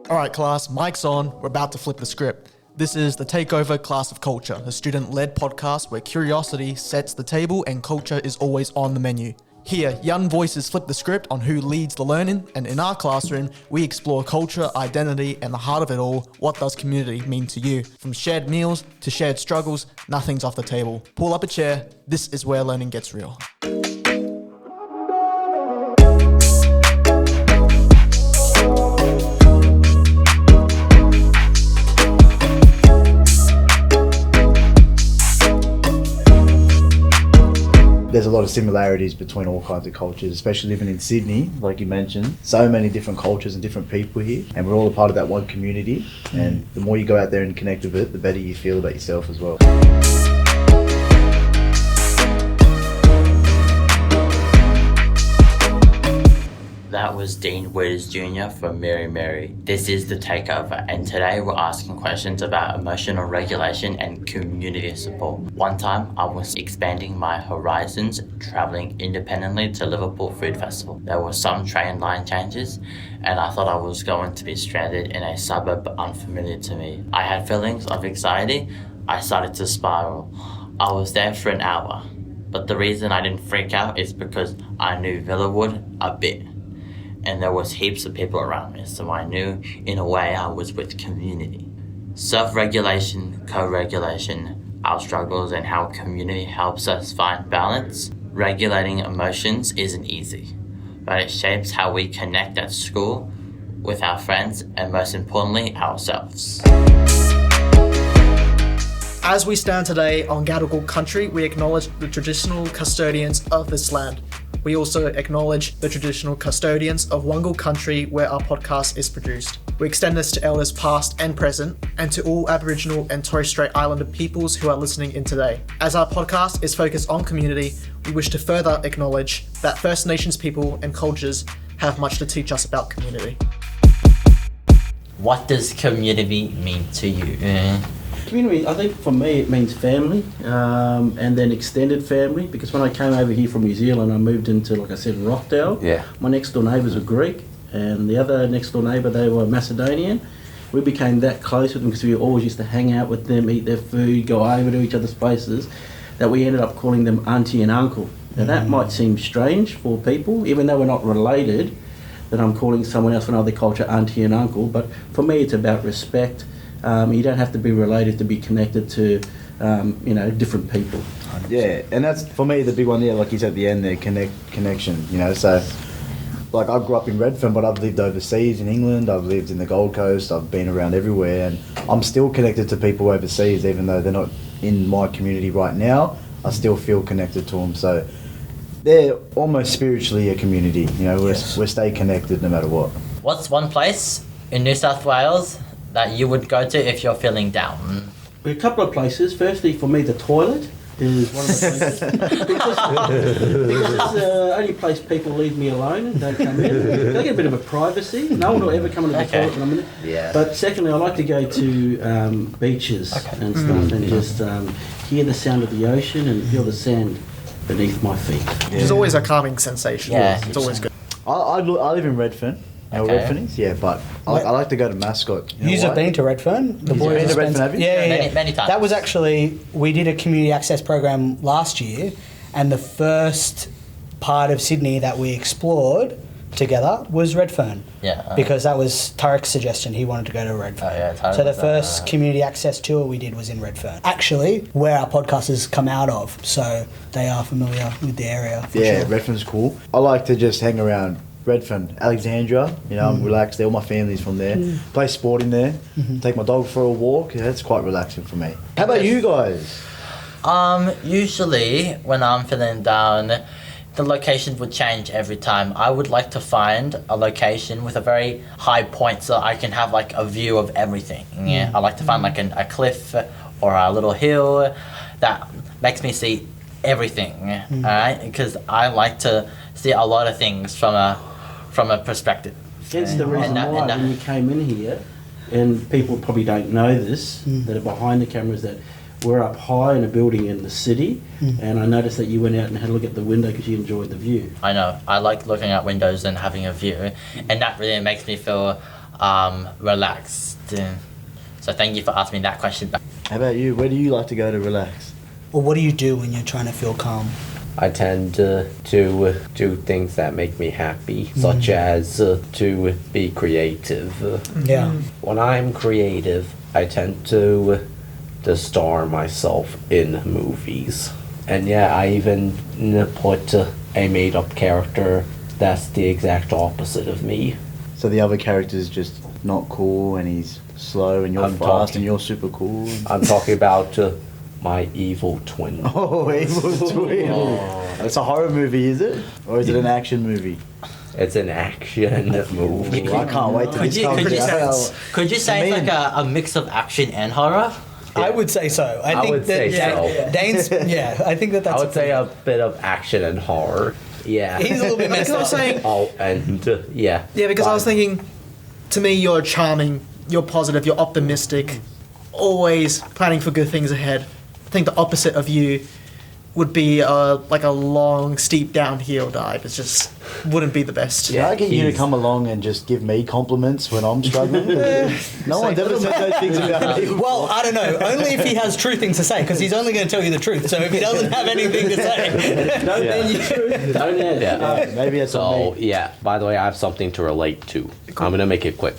Alright class, mic's on, we're about to flip the script. This is the Takeover Class of Culture, a student-led podcast where curiosity sets the table and culture is always on the menu. Here, young voices flip the script on who leads the learning, and in our classroom, we explore culture, identity, and the heart of it all, what does community mean to you? From shared meals to shared struggles, nothing's off the table. Pull up a chair, this is where learning gets real. There's a lot of similarities between all kinds of cultures, especially living in Sydney, like you mentioned. So many different cultures and different people here, and we're all a part of that one community. And the more you go out there and connect with it, the better you feel about yourself as well. That was Dean Withers Jr. from Mirri Mirri. This is the Takeover, and today we're asking questions about emotional regulation and community support. One time I was expanding my horizons, travelling independently to Liverpool Food Festival. There were some train line changes, and I thought I was going to be stranded in a suburb unfamiliar to me. I had feelings of anxiety. I started to spiral. I was there for an hour, but the reason I didn't freak out is because I knew Villawood a bit. And there was heaps of people around me, so I knew, in a way, I was with community. Self-regulation, co-regulation, our struggles and how community helps us find balance. Regulating emotions isn't easy, but it shapes how we connect at school, with our friends, and most importantly, ourselves. As we stand today on Gadigal Country, we acknowledge the traditional custodians of this land. We also acknowledge the traditional custodians of Wangal Country where our podcast is produced. We extend this to elders past and present, and to all Aboriginal and Torres Strait Islander peoples who are listening in today. As our podcast is focused on community, we wish to further acknowledge that First Nations people and cultures have much to teach us about community. What does community mean to you? Community, I think for me it means family, and then extended family, because when I came over here from New Zealand I moved into, like I said, Rockdale. My next door neighbours were Greek, and the other next door neighbour, they were Macedonian. We became that close with them because we always used to hang out with them, eat their food, go over to each other's places, that we ended up calling them auntie and uncle. Now that might seem strange for people, even though we're not related, that I'm calling someone else from another culture auntie and uncle, but for me it's about respect. You don't have to be related to be connected to, different people. Yeah, and that's, for me, the big one there, like you said at the end there, connection, so, like, I grew up in Redfern, but I've lived overseas in England, I've lived in the Gold Coast, I've been around everywhere, and I'm still connected to people overseas, even though they're not in my community right now, I still feel connected to them, so they're almost spiritually a community, we're stay connected no matter what. What's one place in New South Wales that you would go to if you're feeling down? A couple of places. Firstly, for me, the toilet is one of the places. because it's the only place people leave me alone and don't come in. They get a bit of a privacy. No one will ever come into the toilet when I'm in it. Yeah. But secondly, I like to go to beaches and stuff and just hear the sound of the ocean and feel the sand beneath my feet. Which is always a calming sensation. Yeah. It's always good. I live in Redfern. Redfern is? Yeah, but I like to go to Mascot. You've been to Redfern? The boys been to Redfern, have you? Yeah. Many times. That was actually, we did a community access program last year, and the first part of Sydney that we explored together was Redfern. Yeah. Because that was Tarek's suggestion, he wanted to go to Redfern. So the first community access tour we did was in Redfern. Actually, where our podcast has come out of, so they are familiar with the area. Yeah, sure. Redfern's cool. I like to just hang around Redfern, Alexandria, I'm relaxed there, all my family's from there. Play sport in there, take my dog for a walk, that's quite relaxing for me. How about you guys? Usually when I'm feeling down, the location would change every time. I would like to find a location with a very high point so I can have like a view of everything. Yeah, I like to find like a cliff or a little hill that makes me see everything, alright? Because I like to see a lot of things from a perspective. Hence the reason why when you came in here, and people probably don't know this, that are behind the cameras, that we're up high in a building in the city, and I noticed that you went out and had a look at the window because you enjoyed the view. I know. I like looking out windows and having a view, and that really makes me feel Relaxed. So thank you for asking me that question. How about you? Where do you like to go to relax? Or what do you do when you're trying to feel calm? I tend to do things that make me happy, such as to be creative. Yeah. When I'm creative, I tend to star myself in movies. And yeah, I even put a made-up character that's the exact opposite of me. So the other character's just not cool and he's slow and you're fast and you're super cool. I'm talking about my evil twin. Oh, evil twin. It's a horror movie, is it? Or is it an action movie? It's an action movie. I can't wait to Could you say it's like a mix of action and horror? I would say so. I think would that say so. Dane's. Yeah, I think that's. I would say a bit of action and horror. Yeah. He's a little bit messed Because I up. was saying, Oh, and yeah. yeah, because I was thinking, to me, you're charming, you're positive, you're optimistic, always planning for good things ahead. I think the opposite of you would be like a long, steep downhill dive. It just wouldn't be the best. Can I get you to come along and just give me compliments when I'm struggling? No one's ever said those things about me. Well, I don't know. Only if he has true things to say, because he's only going to tell you the truth. So if he doesn't have anything to say, Don't add. Maybe it's on So me. yeah, by the way, I have something to relate to. I'm gonna make it quick.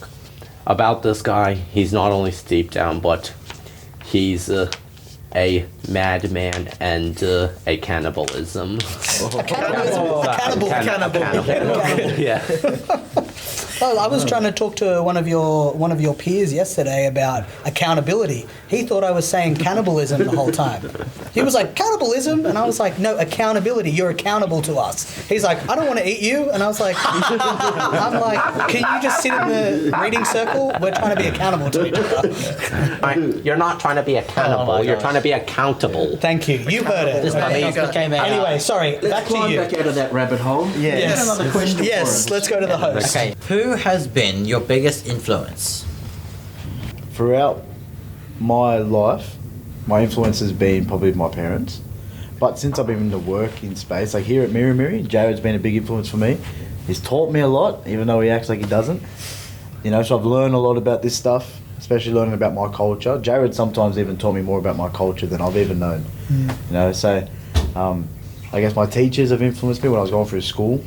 About this guy, he's not only steep down, but he's a madman and a cannibalism. Cannibal. Yeah. Well, I was trying to talk to one of your peers yesterday about accountability. He thought I was saying cannibalism the whole time. He was like, cannibalism? And I was like, no, accountability. You're accountable to us. He's like, I don't want to eat you. And I was like, I'm like, can you just sit in the reading circle? We're trying to be accountable to each other. You're not trying to be accountable. You're trying to be accountable. Thank you. You heard it. Anyway, sorry. Back to Climb you. back out of that rabbit hole. Yes. Another question. Yes. Let's go to the host. Okay, who has been your biggest influence? Throughout my life, my influence has been probably my parents. But since I've been in the working space, like here at Mirri Mirri, Jared's been a big influence for me. He's taught me a lot, even though he acts like he doesn't. You know, so I've learned a lot about this stuff, especially learning about my culture. Jared sometimes even taught me more about my culture than I've even known. You know, so I guess my teachers have influenced me when I was going through school.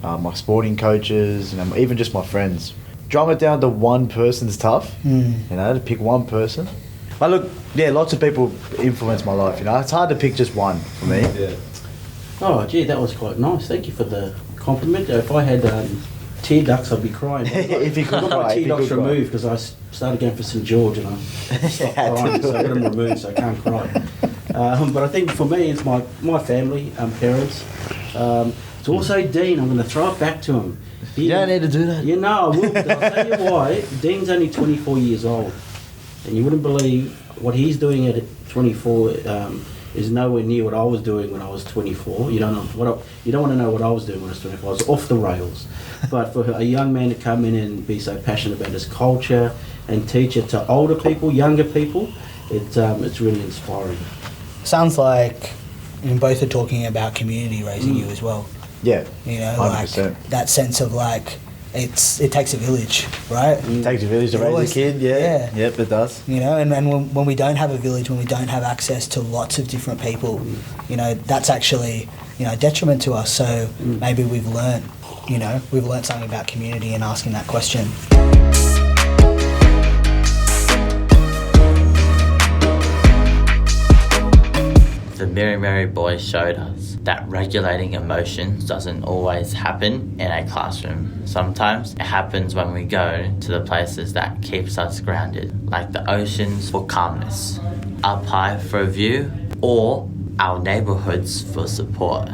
My sporting coaches, you know, even just my friends. Drum it down to one person's tough, you know, to pick one person. But look, yeah, lots of people influence my life, you know. It's hard to pick just one for me. Yeah. Oh, gee, that was quite nice. Thank you for the compliment. If I had tear ducts, I'd be crying. If you could I got cry, my if tear you ducts could cry. removed because I started going for St George and I stopped crying, so I got them removed so I can't cry. But I think for me, it's my family, parents. It's also Dean. I'm going to throw it back to him. You don't need to do that. You know, I will. But I'll tell you why. Dean's only 24 years old, and you wouldn't believe what he's doing at 24 is nowhere near what I was doing when I was 24. You don't want to know what I was doing when I was 24. I was off the rails. But for a young man to come in and be so passionate about his culture and teach it to older people, younger people, it's really inspiring. Sounds like you both are talking about community raising you as well. Yeah, You know, 100%. like that sense of like it takes a village, right? It takes a village to It raise always- a kid, yeah. yeah. Yep, it does. You know, and when we don't have a village, when we don't have access to lots of different people, you know, that's actually, you know, a detriment to us. So maybe we've learned something about community and asking that question. The Mirri Mirri boys showed us that regulating emotions doesn't always happen in a classroom. Sometimes it happens when we go to the places that keeps us grounded, like the oceans for calmness, up high for a view, or our neighborhoods for support.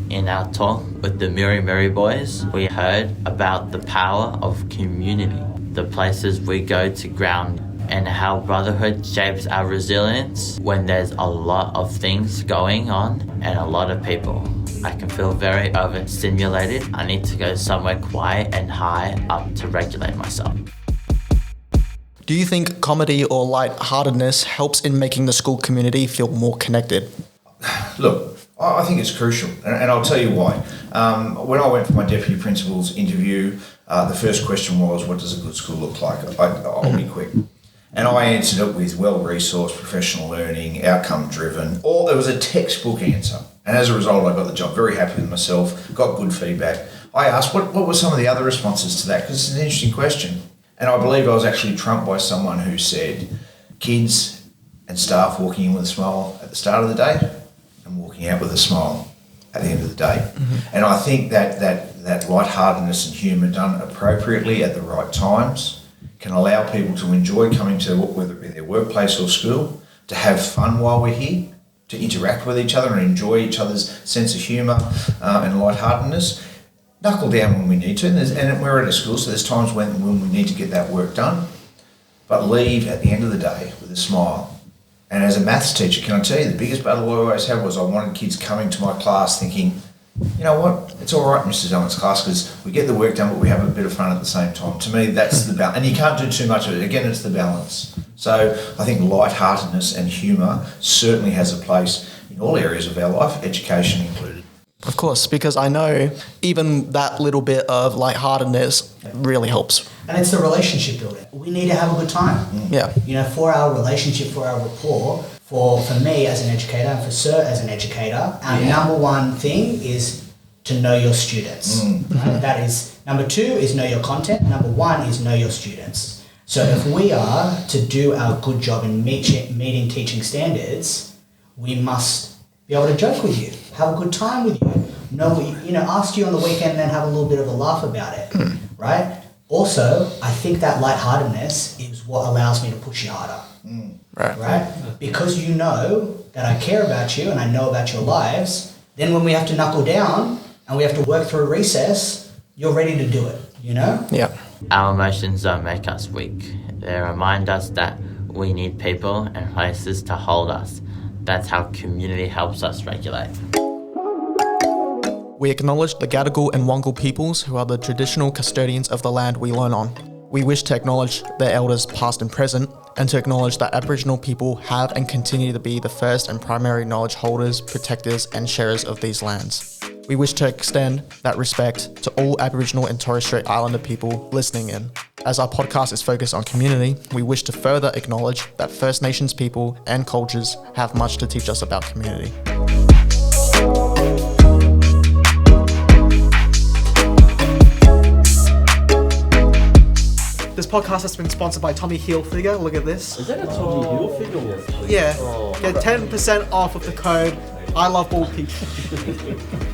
In our talk with the Mirri Mirri boys, we heard about the power of community, the places we go to ground, and how brotherhood shapes our resilience when there's a lot of things going on and a lot of people. I can feel very overstimulated. I need to go somewhere quiet and high up to regulate myself. Do you think comedy or lightheartedness helps in making the school community feel more connected? Look, I think it's crucial, and I'll tell you why. When I went for my deputy principal's interview, the first question was, what does a good school look like? I'll be quick. And I answered it with well-resourced, professional learning, outcome-driven, or there was a textbook answer. And as a result, I got the job, very happy with myself, got good feedback. I asked, what were some of the other responses to that? Because it's an interesting question. And I believe I was actually trumped by someone who said, kids and staff walking in with a smile at the start of the day and walking out with a smile at the end of the day. And I think that lightheartedness and humour done appropriately at the right times can allow people to enjoy coming to, whether it be their workplace or school, to have fun while we're here, to interact with each other and enjoy each other's sense of humour and lightheartedness. Knuckle down when we need to, and we're at a school, so there's times when we need to get that work done, but leave at the end of the day with a smile. And as a maths teacher, can I tell you, the biggest battle I always had was I wanted kids coming to my class thinking, you know what, it's all right, Mrs. Owen's class, because we get the work done, but we have a bit of fun at the same time. To me, that's the balance. And you can't do too much of it. Again, it's the balance. So I think lightheartedness and humour certainly has a place in all areas of our life, education included. Of course, because I know even that little bit of lightheartedness really helps. And it's the relationship building. We need to have a good time. Yeah. You know, for our relationship, for our rapport, for me as an educator and for Sir as an educator, our number one thing is to know your students. Right? That is, number two is know your content. Number one is know your students. So if we are to do our good job in meeting teaching standards, we must be able to joke with you, have a good time with you, ask you on the weekend and then have a little bit of a laugh about it, right? Also, I think that lightheartedness is what allows me to push you harder, right? Because you know that I care about you and I know about your lives, then when we have to knuckle down and we have to work through recess, you're ready to do it, you know? Yeah. Our emotions don't make us weak. They remind us that we need people and places to hold us. That's how community helps us regulate. We acknowledge the Gadigal and Wangal peoples who are the traditional custodians of the land we learn on. We wish to acknowledge their elders past and present, and to acknowledge that Aboriginal people have and continue to be the first and primary knowledge holders, protectors and sharers of these lands. We wish to extend that respect to all Aboriginal and Torres Strait Islander people listening in. As our podcast is focused on community, we wish to further acknowledge that First Nations people and cultures have much to teach us about community. This podcast has been sponsored by Tommy Hilfiger. Look at this. Is that a Tommy Hilfiger? Yeah. Get 10% off with the code I love bald people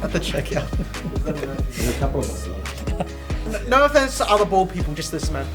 at the checkout. There's a couple of us here. No offense to other bald people, just this man.